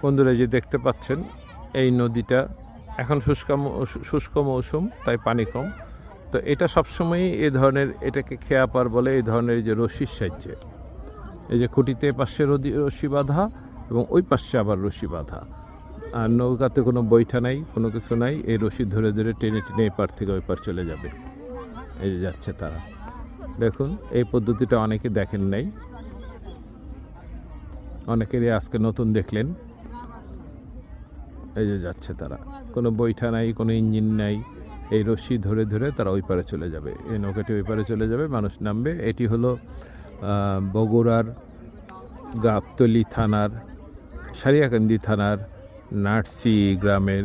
বন্ধুরা যে দেখতে পাচ্ছেন এই নদীটা এখন শুষ্ক মৌসুম, তাই পানি কম। তো এটা সবসময়ই এই ধরনের, এটাকে খেয়াপার বলে, এই ধরনের যে রশির সাহায্যে, এই যে খুঁটিতে পাশে রশি বাঁধা এবং ওই পাশে আবার রশি বাঁধা, আর নৌকাতে কোনো বৈঠা নাই, কোনো কিছু নাই, এই রশি ধরে ধরে টেনে টেনে এই পার থেকে ওই পার চলে যাবে। এই যে যাচ্ছে তারা, দেখুন এই পদ্ধতিটা অনেকে দেখেন নাই, অনেকেরই আজকে নতুন দেখলেন। এই যে যাচ্ছে তারা, কোনো বৈঠা নাই, কোনো ইঞ্জিন নাই, এই রশি ধরে ধরে তারা ওই পারে চলে যাবে, এই নৌকাটি ওই পারে চলে যাবে, মানুষ নামবে। এটি হলো বগুড়ার গাবতলী থানার, সারিয়াকান্দি থানার নাটসি গ্রামের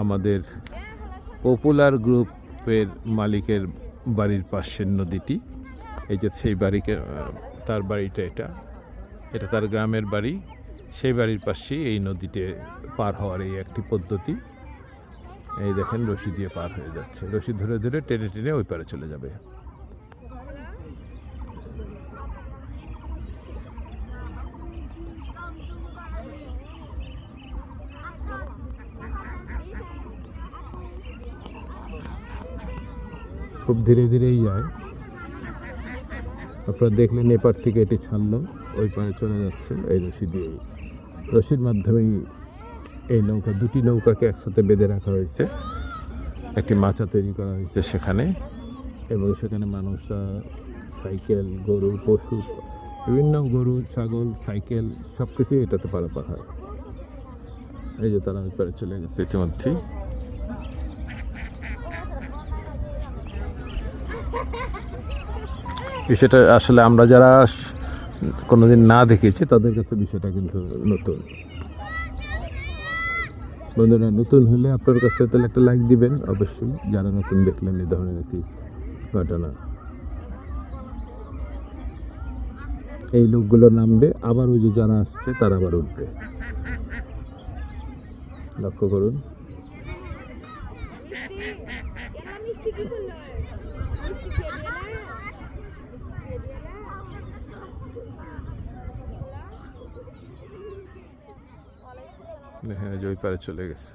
আমাদের পপুলার গ্রুপের মালিকের বাড়ির পাশের নদীটি। এই যে সেই বাড়িকে, তার বাড়িটা এটা তার গ্রামের বাড়ি, সেই বাড়ির পাশেই এই নদীতে পার হওয়ার এই একটি পদ্ধতি। এই দেখেন রশি দিয়ে পার হয়ে যাচ্ছে, রশি ধরে ধরে টেনে টেনে ওই পারে চলে যাবে। খুব ধীরে ধীরেই যায়, আপনারা দেখলেন এপার থেকে এটি ছাড়লো, ওই পারে চলে যাচ্ছে এই রশি দিয়েই। রশির মাধ্যমেই এই নৌকা, দুটি নৌকাকে একসাথে বেঁধে রাখা হয়েছে, একটি মাচা তৈরি করা হয়েছে সেখানে, এবং সেখানে মানুষরা সাইকেল, গরু, পশু, বিভিন্ন গরু, ছাগল, সাইকেল সব কিছুই এটাতে পারাপার হয়। এই যে তারা ওই পারে চলে গেছে ইতিমধ্যেই। বিষয়টা আসলে আমরা যারা কোনোদিন না দেখেছি তাদের কাছে বিষয়টা কিন্তু নতুন। বন্ধুরা, নতুন হলে আপনার কাছে তাহলে একটা লাইক দিবেন অবশ্যই, যারা নতুন দেখলেন এই ধরনের একটি ঘটনা। এই লোকগুলো নামবে, আবার ওই যে যারা আসছে তারা আবার উঠবে, লক্ষ্য করুন। হ্যাঁ, ওই পারে চলে গেছে।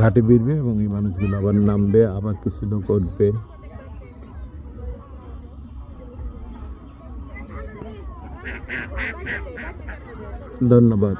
ঘাটে বিড়বে এবং এই মানুষগুলো আবার নামবে, আবার কিছু লোক উঠবে। ধন্যবাদ।